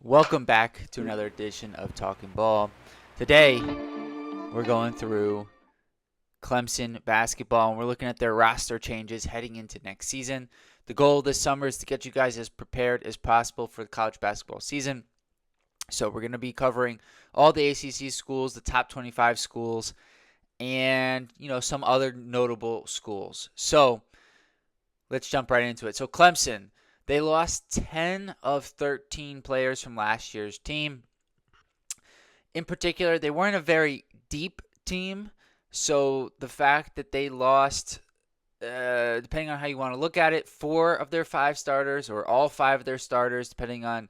Welcome back to another edition of Talking Ball. Today, we're going through Clemson basketball and we're looking at their roster changes heading into next season. The goal this summer is to get you guys as prepared as possible for the college basketball season. So, we're going to be covering all the ACC schools, the top 25 schools, and, some other notable schools. So, let's jump right into it. So, Clemson, they lost 10 of 13 players from last year's team. In particular, they weren't a very deep team. So the fact that they lost, depending on how you want to look at it, 4 of their 5 starters or all 5 of their starters, depending on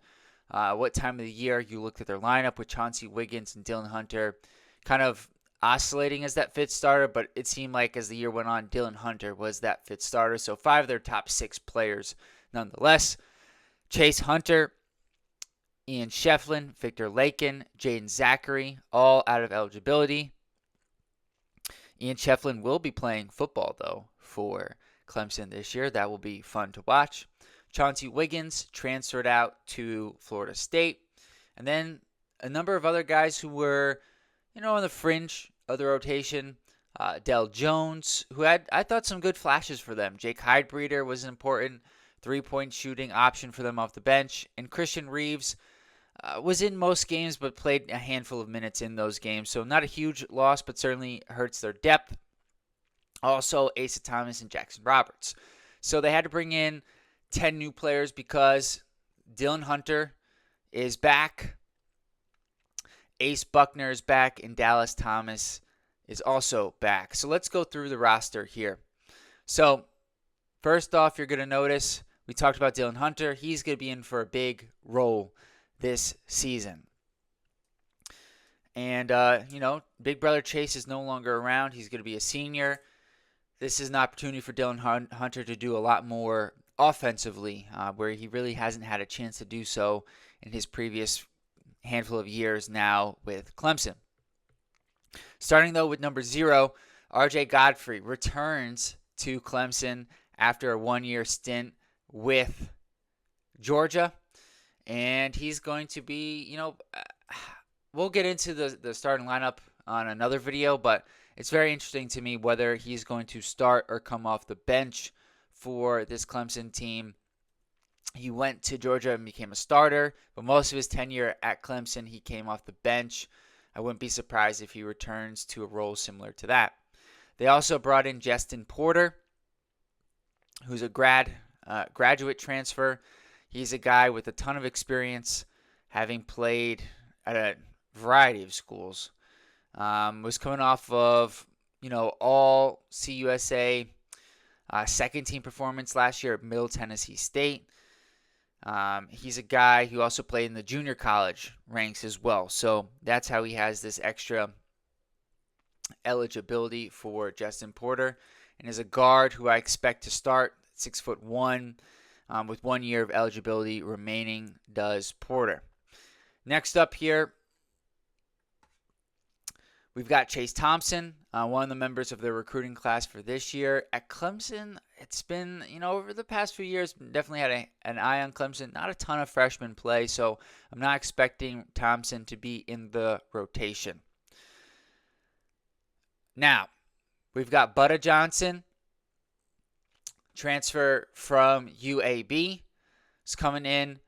what time of the year you looked at their lineup, with Chauncey Wiggins and Dylan Hunter kind of oscillating as that fifth starter, but it seemed like as the year went on, Dylan Hunter was that fifth starter. So 5 of their top 6 players nonetheless. Chase Hunter, Ian Shefflin, Victor Lakin, Jaden Zachary, all out of eligibility. Ian Shefflin will be playing football, though, for Clemson this year. That will be fun to watch. Chauncey Wiggins transferred out to Florida State. And then a number of other guys who were, on the fringe of the rotation. Dell Jones, who had, I thought, some good flashes for them. Jake Heidbreeder was an important three-point shooting option for them off the bench. And Christian Reeves was in most games but played a handful of minutes in those games. So not a huge loss, but certainly hurts their depth. Also, Asa Thomas and Jackson Roberts. So they had to bring in 10 new players because Dylan Hunter is back. Ace Buckner is back, and Dallas Thomas is also back. So let's go through the roster here. So first off, you're going to notice we talked about Dylan Hunter. He's going to be in for a big role this season. And, Big Brother Chase is no longer around. He's going to be a senior. This is an opportunity for Dylan Hunter to do a lot more offensively, where he really hasn't had a chance to do so in his previous handful of years now with Clemson. Starting, though, with number 0, RJ Godfrey returns to Clemson after a one-year stint with Georgia. And he's going to be, we'll get into the starting lineup on another video, but it's very interesting to me whether he's going to start or come off the bench for this Clemson team. He went to Georgia and became a starter, but most of his tenure at Clemson, he came off the bench. I wouldn't be surprised if he returns to a role similar to that. They also brought in Justin Porter, who's a graduate transfer. He's a guy with a ton of experience, having played at a variety of schools. Was coming off of, all CUSA second team performance last year at Middle Tennessee State. He's a guy who also played in the junior college ranks as well. So that's how he has this extra eligibility for Justin Porter. And is a guard who I expect to start 6'1", with 1 year of eligibility remaining, does Porter. Next up here, we've got Chase Thompson, one of the members of the recruiting class for this year. At Clemson, it's been, over the past few years, definitely had an eye on Clemson. Not a ton of freshman play, so I'm not expecting Thompson to be in the rotation. Now, we've got Butta Johnson, transfer from UAB. He's coming in.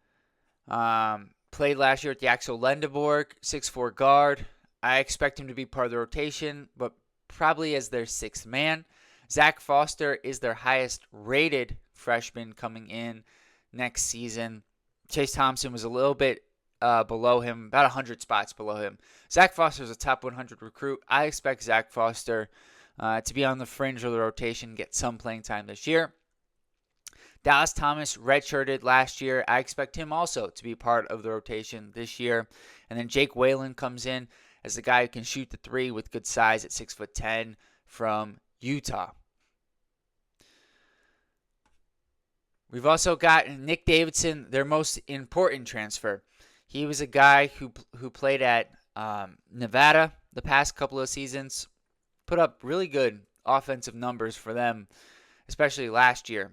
Played last year at the Axel Lendeborg, 6'4" guard. I expect him to be part of the rotation, but probably as their sixth man. Zach Foster is their highest rated freshman coming in next season. Chase Thompson was a little bit below him, about 100 spots below him. Zach Foster is a top 100 recruit. I expect Zach Foster to be on the fringe of the rotation, get some playing time this year. Dallas Thomas redshirted last year. I expect him also to be part of the rotation this year. And then Jake Whalen comes in as the guy who can shoot the three with good size at 6'10" from Utah. We've also got Nick Davidson, their most important transfer. He was a guy who played at Nevada the past couple of seasons, put up really good offensive numbers for them, especially last year,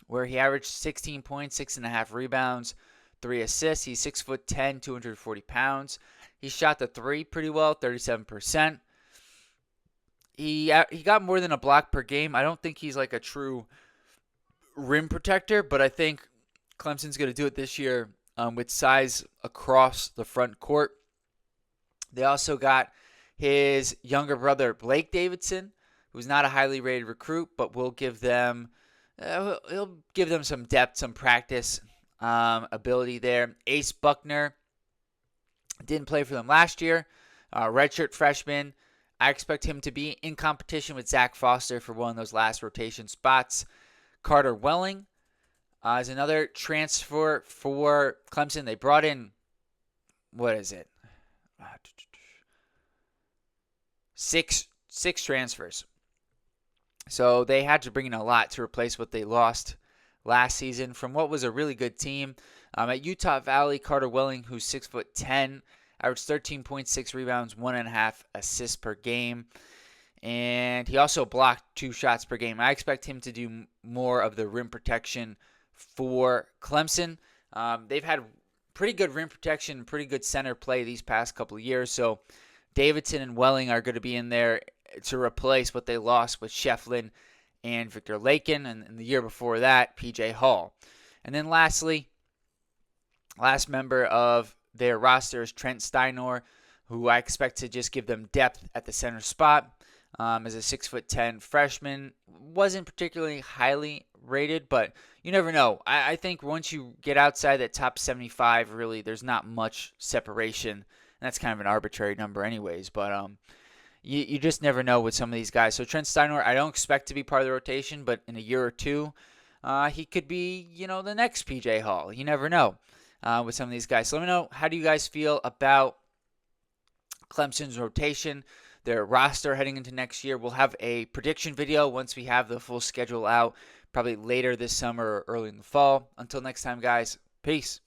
where he averaged 16 points, 6.5 rebounds, 3 assists. He's 6'10", 240 pounds. He shot the three pretty well, 37%. He got more than a block per game. I don't think he's like a true rim protector, but I think Clemson's going to do it this year with size across the front court. They also got his younger brother, Blake Davidson, who's not a highly rated recruit, but will give them he'll give them some depth, some practice ability there. Ace Buckner didn't play for them last year. Redshirt freshman. I expect him to be in competition with Zach Foster for one of those last rotation spots. Carter Welling is another transfer for Clemson. They brought in, what is it? Six transfers. So they had to bring in a lot to replace what they lost last season from what was a really good team. At Utah Valley, Carter Welling, who's 6'10", averaged 13.6 rebounds, 1.5 assists per game. And he also blocked 2 shots per game. I expect him to do more of the rim protection for Clemson. They've had pretty good rim protection, pretty good center play these past couple of years. So Davidson and Welling are going to be in there to replace what they lost with Shefflin and Victor Lakin, and the year before that, P.J. Hall. And then lastly, last member of their roster is Trent Steinor, who I expect to just give them depth at the center spot. As a 6'10" freshman, wasn't particularly highly rated, but you never know. I think once you get outside that top 75, really, there's not much separation. And that's kind of an arbitrary number anyways, but you just never know with some of these guys. So Trent Steinor, I don't expect to be part of the rotation, but in a year or two, he could be, the next P.J. Hall. You never know with some of these guys. So let me know, how do you guys feel about Clemson's rotation, their roster heading into next year? We'll have a prediction video once we have the full schedule out, probably later this summer or early in the fall. Until next time, guys, peace.